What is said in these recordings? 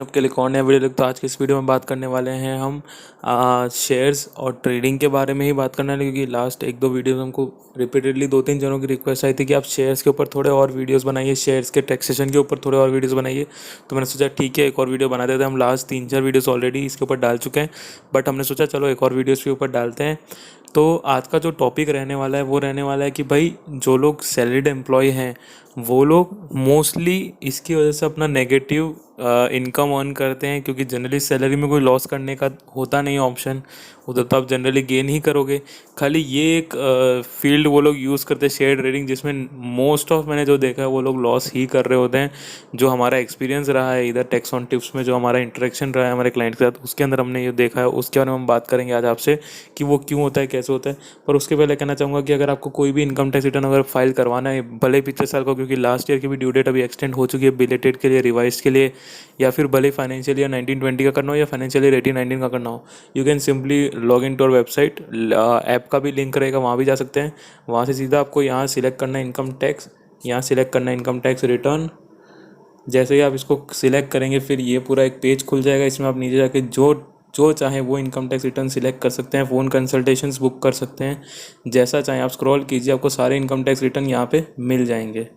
आपके लिए कौन है वीडियो लिख। तो आज के इस वीडियो में बात करने वाले हैं हम शेयर्स और ट्रेडिंग के बारे में ही बात करने वाले, क्योंकि लास्ट एक दो वीडियोस हमको रिपीटेडली दो तीन जनों की रिक्वेस्ट आई थी कि आप शेयर्स के ऊपर थोड़े और वीडियोस बनाइए, शेयर्स के टैक्सेशन के ऊपर थोड़े और वीडियोस बनाइए। तो मैंने सोचा ठीक है एक और वीडियो बना देते हैं। हम लास्ट 3-4 वीडियोस ऑलरेडी इसके ऊपर डाल चुके हैं, बट हमने सोचा चलो एक और वीडियोस के ऊपर डालते हैं। तो आज का जो टॉपिक रहने वाला है वो रहने वाला है कि भाई जो लोग सैलरीड एम्प्लॉय हैं वो लोग मोस्टली इसकी वजह से अपना नेगेटिव इनकम अर्न करते हैं, क्योंकि जनरली सैलरी में कोई लॉस करने का होता नहीं ऑप्शन, उधर तो आप जनरली गेन ही करोगे। खाली ये एक फील्ड वो लोग यूज़ करते हैं शेयर ट्रेडिंग, जिसमें मोस्ट ऑफ मैंने जो देखा है वो लोग लॉस ही कर रहे होते हैं। जो हमारा एक्सपीरियंस रहा है इधर टैक्स ऑन टिप्स में, जो हमारा इंटरेक्शन रहा है हमारे क्लाइंट के साथ, उसके अंदर हमने ये देखा है, उसके बारे में हम बात करेंगे आज आपसे कि वो क्यों होता है, कैसे होता है। पर उसके पहले कहना चाहूँगा कि अगर आपको कोई भी इनकम टैक्स रिटर्न अगर फाइल करवाना है, भले पिछले साल का, क्योंकि लास्ट ईयर की भी ड्यू डेट अभी एक्सटेंड हो चुकी है बिलेटेड के लिए, रिवाइज के लिए, या फिर भले फाइनेंशियल ईयर 19-20 का करना हो या फाइनेंशियल ईयर 18-19 का करना हो, you can simply log in to our website. App का भी लिंक रहेगा, वहाँ भी जा सकते हैं। वहाँ से सीधा आपको यहाँ सिलेक्ट करना है इनकम टैक्स, यहाँ सिलेक्ट करना है इनकम टैक्स रिटर्न। जैसे ही आप इसको सिलेक्ट करेंगे फिर ये पूरा एक पेज खुल जाएगा। इसमें आप नीचे जाके जो जो चाहे वो इनकम टैक्स रिटर्न सिलेक्ट कर सकते हैं, फ़ोन कंसल्टेशंस बुक कर सकते हैं, जैसा चाहें आप स्क्रॉल कीजिए, आपको सारे इनकम टैक्स रिटर्न यहाँ पे मिल जाएंगे।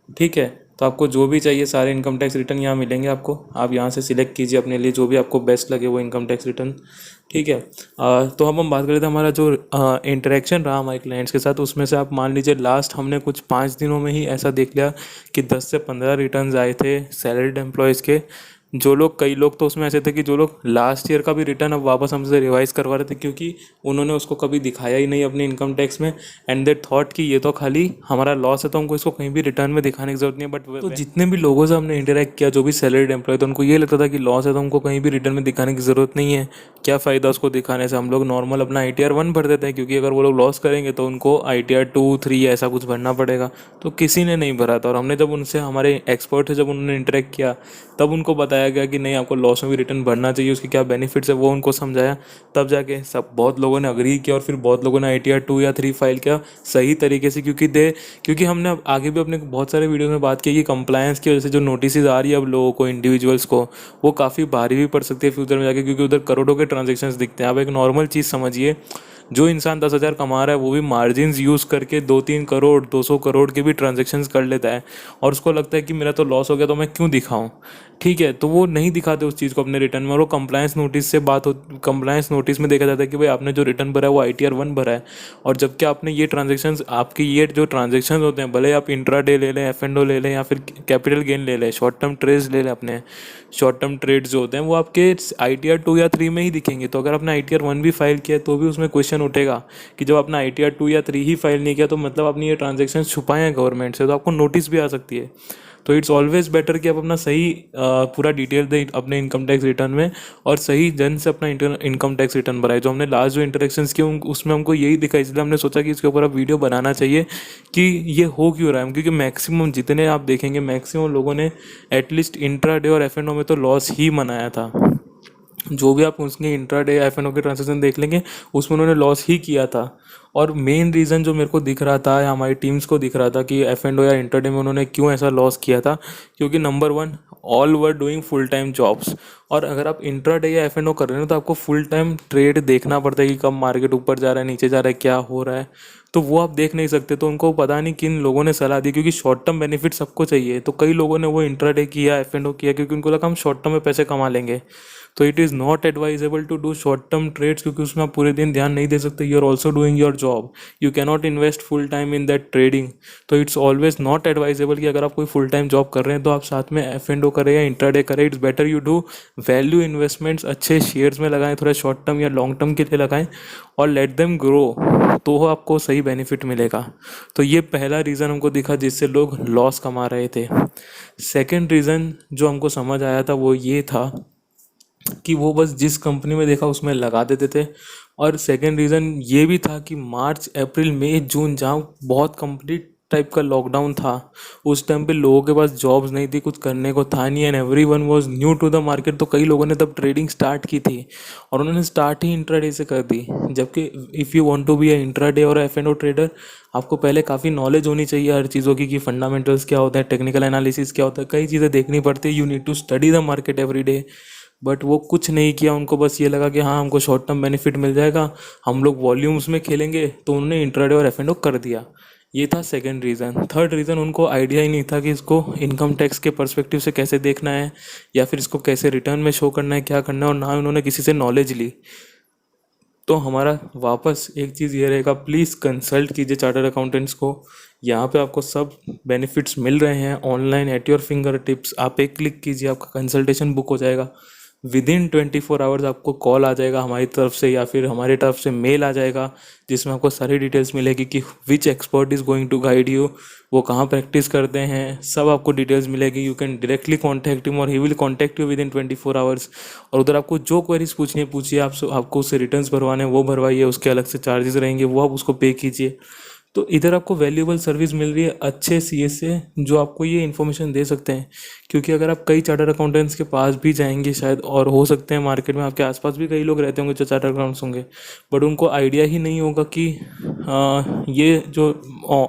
ठीक है, तो आपको जो भी चाहिए सारे इनकम टैक्स रिटर्न यहाँ मिलेंगे आपको। आप यहाँ से सिलेक्ट कीजिए अपने लिए जो भी आपको बेस्ट लगे वो इनकम टैक्स रिटर्न। ठीक है, तो हम बात करें तो हमारा जो इंटरेक्शन रहा हमारे क्लाइंट्स के साथ, उसमें से आप मान लीजिए लास्ट हमने कुछ 5 दिनों में ही ऐसा देख लिया कि 10 से 15 रिटर्न्स आए थे सैलरीड एम्प्लॉयज़ के। जो लोग, कई लोग तो उसमें ऐसे थे कि जो लोग लास्ट ईयर का भी रिटर्न अब वापस हमसे रिवाइज करवा रहे थे, क्योंकि उन्होंने उसको कभी दिखाया ही नहीं अपने इनकम टैक्स में, एंड दे थॉट कि ये तो खाली हमारा लॉस है तो हमको इसको कहीं भी रिटर्न में दिखाने की जरूरत नहीं है। बट तो जितने भी लोगों से हमने इंटरेक्ट किया जो भी सैलरीड एम्प्लॉय थे, उनको ये लगता था कि लॉस है तो हमको कहीं भी रिटर्न में दिखाने की ज़रूरत नहीं है, क्या फ़ायदा उसको दिखाने से, हम लोग नॉर्मल अपना ITR 1 भर देते हैं, क्योंकि अगर वो लोग लॉस करेंगे तो उनको ITR 2-3 ऐसा कुछ भरना पड़ेगा। तो किसी ने नहीं भरा था, और हमने जब उनसे, हमारे एक्सपर्ट थे, जब उन्होंने इंटरेक्ट किया तब उनको बताया गया कि नहीं आपको लॉस में भी रिटर्न भरना चाहिए, उसके क्या बेनिफिट्स है वो उनको समझाया। तब जाके सब बहुत लोगों ने अग्री किया और फिर बहुत लोगों ने ITR 2 या 3 फाइल किया सही तरीके से, क्योंकि हमने अब आगे भी अपने बहुत सारे वीडियो में बात की कि कंप्लायंस की वजह से जो नोटिस आ रही है अब लोगों को, इंडिविजुअल्स को, वो काफ़ी भारी भी पड़ सकती है फ्यूचर में जाके, क्योंकि उधर करोड़ों के ट्रांजेक्शन्स दिखते हैं। आप एक नॉर्मल चीज़ समझिए, जो इंसान 10,000 कमा रहा है वो भी मार्जिन्स यूज़ करके 2-3 करोड़ 200 करोड़ के भी ट्रांजेक्शन्स कर लेता है, और उसको लगता है कि मेरा तो लॉस हो गया तो मैं क्यों दिखाऊं। ठीक है, तो वो नहीं दिखाते उस चीज़ को अपने रिटर्न में, और वो कंप्लायंस नोटिस से बात हो, कंप्लायंस नोटिस में देखा जाता है कि भाई आपने जो रिटर्न भरा है वो ITR 1 भरा है, और जबकि आपने ये ट्रांजेक्शन्स, आपके ये जो ट्रांजेक्शन्स होते हैं, भले आप इंट्राडे ले लें, F&O ले लें, या फिर कैपिटल गेन ले लें, शॉर्ट टर्म ट्रेड्स ले लें, अपने शॉर्ट टर्म ट्रेड्स जो होते हैं वो आपके ITR 2 या 3 में ही दिखेंगे। तो अगर आपने ITR 1 भी फाइल किया तो भी उसमें क्वेश्चन उठेगा कि जब आपने ITR 2 या 3 ही फाइल नहीं किया तो मतलब आपने ये ट्रांजेक्शन छुपाए हैं गवर्नमेंट से, तो आपको नोटिस भी आ सकती है। तो इट्स ऑलवेज बेटर कि आप अपना सही पूरा डिटेल दें अपने इनकम टैक्स रिटर्न में, और सही जन से अपना इनकम टैक्स रिटर्न भराए। जो हमने लास्ट जो इंटरेक्शंस किए उसमें हमको यही दिखा, इसलिए हमने सोचा कि इसके ऊपर अब वीडियो बनाना चाहिए कि ये हो क्यों रहा है। क्योंकि मैक्सिमम जितने आप देखेंगे, मैक्सिमम लोगों ने एटलीस्ट इंट्राडे और F&O में तो लॉस ही मनाया था। जो भी आप उसके इंट्राडे F&O के ट्रांजेक्शन देख लेंगे उसमें उन्होंने लॉस ही किया था। और मेन रीज़न जो मेरे को दिख रहा था या हमारी टीम्स को दिख रहा था कि F&O या इंट्राडे में उन्होंने क्यों ऐसा लॉस किया था, क्योंकि number 1, all were doing full time jobs. और अगर आप इंट्राडे या F&O कर रहे हो तो आपको फुल टाइम ट्रेड देखना पड़ता है कि कब मार्केट ऊपर जा रहा है, नीचे जा रहा है, क्या हो रहा है, तो वो आप देख नहीं सकते। तो उनको पता नहीं किन लोगों ने सलाह दी, क्योंकि शॉर्ट टर्म बेनिफिट सबको चाहिए, तो कई लोगों ने वो इंट्राडे किया, F&O किया, क्योंकि उनको लगा हम शॉर्ट टर्म में पैसे कमा लेंगे। तो it is not advisable to do short term trades, क्योंकि उसमें आप पूरे दिन ध्यान नहीं दे सकते। You are also doing your job, you cannot invest full time in that trading. तो इट्स ऑलवेज नॉट एडवाइजेबल कि अगर आप कोई फुल टाइम जॉब कर रहे हैं तो आप साथ में F&O करें या इंट्राडे करें। It's better you do value investments, अच्छे शेयर्स में लगाएं, थोड़ा शॉर्ट टर्म या लॉन्ग टर्म के लिए लगाएं, और लेट देम ग्रो, तो आपको सही बेनिफिट मिलेगा। तो ये पहला रीज़न हमको दिखा जिससे लोग लॉस कमा रहे थे। सेकेंड रीज़न जो हमको समझ आया था वो ये था कि वो बस जिस कंपनी में देखा उसमें लगा देते थे। और सेकेंड रीज़न ये भी था कि मार्च अप्रैल मई जून, जहाँ बहुत कंपनी टाइप का लॉकडाउन था, उस टाइम पे लोगों के पास जॉब्स नहीं थी, कुछ करने को था नहीं, and everyone was new to the market. तो कई लोगों ने तब ट्रेडिंग स्टार्ट की थी और उन्होंने स्टार्ट ही इंट्राडे से कर दी। जबकि if you want to be a intraday और एफ एंड ओ ट्रेडर, आपको पहले काफ़ी नॉलेज होनी चाहिए हर चीज़ों की, कि फंडामेंटल्स क्या होता है, टेक्निकल एनालिसिस क्या होता है, कई चीज़ें देखनी पड़ती है। You need to study the market every day. But वो कुछ नहीं किया, उनको बस ये लगा कि हाँ हमको शॉर्ट टर्म बेनिफिट मिल जाएगा, हम लोग वॉल्यूम्स में खेलेंगे, तो उन्होंने इंट्राडे और एफ एंड ओ कर दिया। ये था सेकंड रीज़न। थर्ड रीज़न, उनको आइडिया ही नहीं था कि इसको इनकम टैक्स के पर्सपेक्टिव से कैसे देखना है, या फिर इसको कैसे रिटर्न में शो करना है, क्या करना है, और ना ही उन्होंने किसी से नॉलेज ली। तो हमारा वापस एक चीज़ ये रहेगा, प्लीज़ कंसल्ट कीजिए चार्टर्ड अकाउंटेंट्स को। यहाँ पे आपको सब बेनिफिट्स मिल रहे हैं online at your finger tips. आप एक क्लिक कीजिए, आपका कंसल्टेशन बुक हो जाएगा। विद इन 24 आवर्स आपको कॉल आ जाएगा हमारी तरफ से, या फिर हमारी तरफ से मेल आ जाएगा, जिसमें आपको सारी डिटेल्स मिलेगी कि which expert is going to guide you, वो कहाँ प्रैक्टिस करते हैं, सब आपको डिटेल्स मिलेगी। You can directly contact him और he will contact you within 24 hours. और उधर आपको जो क्वेरीज पूछनी है पूछिए, आपको उससे रिटर्न्स भरवाने हैं वो भरवाइए, उसके अलग से चार्जेस रहेंगे वो आप उसको पे कीजिए। तो इधर आपको वैल्यूएबल सर्विस मिल रही है अच्छे सीए से, जो आपको ये इन्फॉर्मेशन दे सकते हैं। क्योंकि अगर आप कई चार्टर्ड अकाउंटेंट्स के पास भी जाएंगे शायद, और हो सकते हैं मार्केट में आपके आसपास भी कई लोग रहते होंगे जो चार्टर्ड अकाउंट्स होंगे, बट उनको आइडिया ही नहीं होगा कि ये जो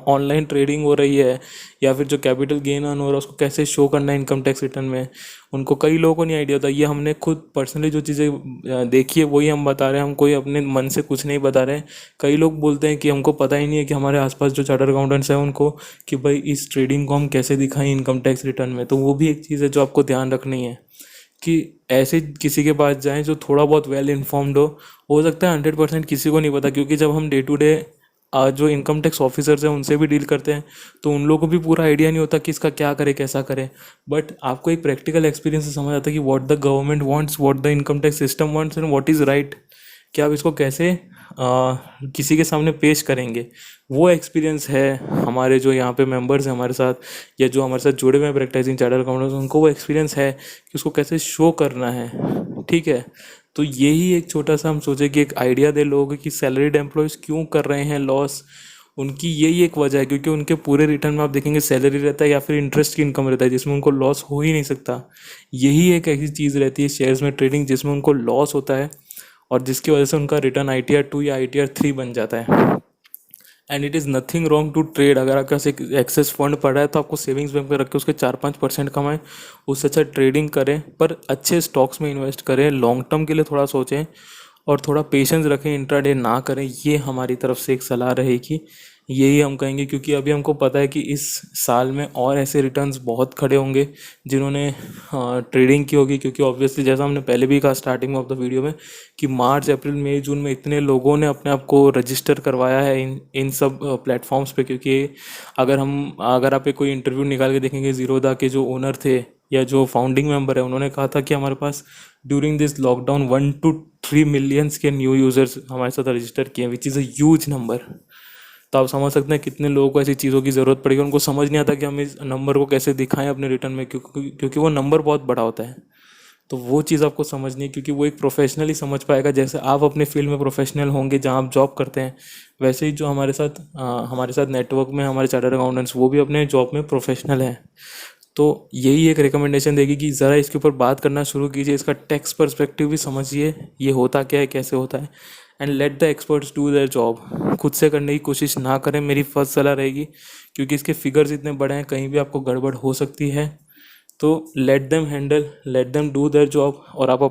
ऑनलाइन ट्रेडिंग हो रही है, या फिर जो कैपिटल गेन ऑन हो रहा है, उसको कैसे शो करना है इनकम टैक्स रिटर्न में। उनको कई लोगों को नहीं आइडिया होता। ये हमने खुद पर्सनली जो चीज़ें देखी है वही हम बता रहे हैं, हम कोई अपने मन से कुछ नहीं बता रहे हैं। कई लोग बोलते हैं कि हमको पता ही नहीं है कि हमारे आसपास जो चार्टर्ड अकाउंटेंट्स हैं उनको, कि भाई इस ट्रेडिंग को हम कैसे दिखाएं इनकम टैक्स रिटर्न में। तो वो भी एक चीज़ है जो आपको ध्यान रखनी है, कि ऐसे किसी के पास जाएं जो थोड़ा बहुत वेल इन्फॉर्म्ड हो सकता है 100% किसी को नहीं पता, क्योंकि जब हम डे टू डे जो इनकम टैक्स ऑफिसर्स हैं उनसे भी डील करते हैं, तो उन लोगों को भी पूरा आइडिया नहीं होता कि इसका क्या करे कैसा करे। बट आपको एक प्रैक्टिकल एक्सपीरियंस से समझ आता है कि what the government wants, what the income tax system wants, and what is right, कि आप इसको कैसे किसी के सामने पेश करेंगे। वो एक्सपीरियंस है हमारे जो यहाँ पे मेंबर्स हैं हमारे साथ, या जो हमारे साथ जुड़े हुए हैं प्रैक्टिसिंग चार्टर्ड अकाउंटेंट्स, उनको वो एक्सपीरियंस है कि उसको कैसे शो करना है। ठीक है, तो यही एक छोटा सा हम सोचे कि एक आइडिया दे लोगों को कि सैलरीड एम्प्लॉयज़ क्यों कर रहे हैं लॉस। उनकी यही एक वजह है, क्योंकि उनके पूरे रिटर्न में आप देखेंगे सैलरी रहता है या फिर इंटरेस्ट की इनकम रहता है, जिसमें उनको लॉस हो ही नहीं सकता। यही एक ऐसी चीज़ रहती है शेयर्स में ट्रेडिंग, जिसमें उनको लॉस होता है, और जिसकी वजह से उनका रिटर्न ITR 2 या ITR 3 बन जाता है। And it is nothing wrong to trade. अगर आपके पास एक एक्सेस फंड पड़ा है तो आपको सेविंग्स बैंक में रख के उसके 4-5% कमाएं, उससे अच्छा ट्रेडिंग करें, पर अच्छे स्टॉक्स में इन्वेस्ट करें, लॉन्ग टर्म के लिए थोड़ा सोचें, और थोड़ा पेशेंस रखें, इंट्राडे ना करें। ये हमारी तरफ से एक सलाह रहेगी, यही हम कहेंगे। क्योंकि अभी हमको पता है कि इस साल में और ऐसे रिटर्न्स बहुत खड़े होंगे जिन्होंने ट्रेडिंग की होगी। क्योंकि ऑब्वियसली जैसा हमने पहले भी कहा स्टार्टिंग ऑफ द वीडियो में, कि मार्च अप्रैल मई जून में इतने लोगों ने अपने आप को रजिस्टर करवाया है इन सब प्लेटफॉर्म्स पे। क्योंकि अगर आप एक कोई इंटरव्यू निकाल के देखेंगे, ज़ीरोदा के जो ओनर थे या जो फाउंडिंग मेंबर है, उन्होंने कहा था कि हमारे पास during this lockdown 1 to 3 millions के न्यू यूज़र्स हमारे साथ रजिस्टर किए, which is a huge number. तो आप समझ सकते हैं कितने लोगों को ऐसी चीज़ों की ज़रूरत पड़ेगी। उनको समझ नहीं आता कि हम इस नंबर को कैसे दिखाएं अपने रिटर्न में, क्योंकि वो नंबर बहुत बड़ा होता है। तो वो चीज़ आपको समझनी है, क्योंकि वो एक प्रोफेशनल ही समझ पाएगा। जैसे आप अपने फील्ड में प्रोफेशनल होंगे जहाँ आप जॉब करते हैं, वैसे ही जो हमारे साथ नेटवर्क में हमारे चार्टर्ड अकाउंटेंट्स, वो भी अपने जॉब में प्रोफेशनल हैं। तो यही एक रिकमेंडेशन देगी कि ज़रा इसके ऊपर बात करना शुरू कीजिए, इसका टैक्स पर्सपेक्टिव भी समझिए, ये होता क्या है कैसे होता है, and let the experts do their job. खुद से करने की कोशिश ना करें, मेरी फर्स्ट सलाह रहेगी। क्योंकि इसके फिगर्स इतने बड़े हैं, कहीं भी आपको गड़बड़ हो सकती है। तो let them handle, let them do their job, और आप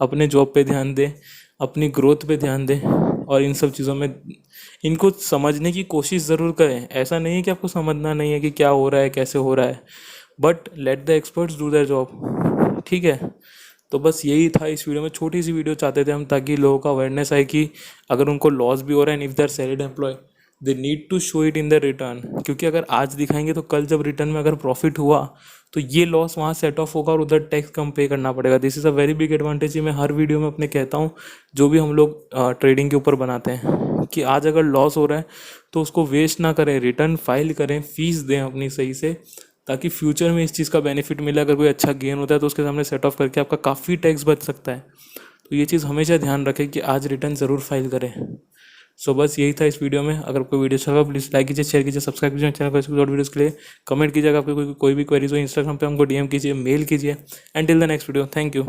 अपने जॉब पे ध्यान दें, अपनी ग्रोथ पे ध्यान दें, और इन सब चीज़ों में इनको समझने की कोशिश ज़रूर करें। ऐसा नहीं है कि आपको समझना नहीं है कि क्या हो रहा है कैसे हो रहा है, but let the experts do their job. ठीक है, तो बस यही था इस वीडियो में। छोटी सी वीडियो चाहते थे हम, ताकि लोगों का अवेयरनेस आए कि अगर उनको लॉस भी हो रहा है, and if they are salaried employee, they need to show it in the return. क्योंकि अगर आज दिखाएंगे तो कल जब रिटर्न में अगर प्रॉफिट हुआ, तो ये लॉस वहाँ सेट ऑफ होगा और उधर टैक्स कम पे करना पड़ेगा। This is a very big advantage. मैं हर वीडियो में अपने कहता हूँ, जो भी हम लोग ट्रेडिंग के ऊपर बनाते हैं, कि आज अगर लॉस हो रहा है तो उसको वेस्ट ना करें, रिटर्न फाइल करें, फीस दें अपनी सही से, ताकि फ्यूचर में इस चीज़ का बेनिफिट मिले। अगर कोई अच्छा गेन होता है तो उसके सामने सेट ऑफ करके आपका काफ़ी टैक्स बच सकता है। तो ये चीज़ हमेशा ध्यान रखें कि आज रिटर्न ज़रूर फाइल करें। सो बस यही था इस वीडियो में। अगर कोई वीडियो अच्छा लगा प्लीज़ लाइक कीजिए, शेयर कीजिए, सब्सक्राइब कीजिए चैनल को और वीडियोज़ के लिए। कमेंट कीजिएगा, आपको कोई भी क्वेरीज हो इंस्टाग्राम पे हमको DM कीजिए, मेल कीजिए। And till the next video, thank you.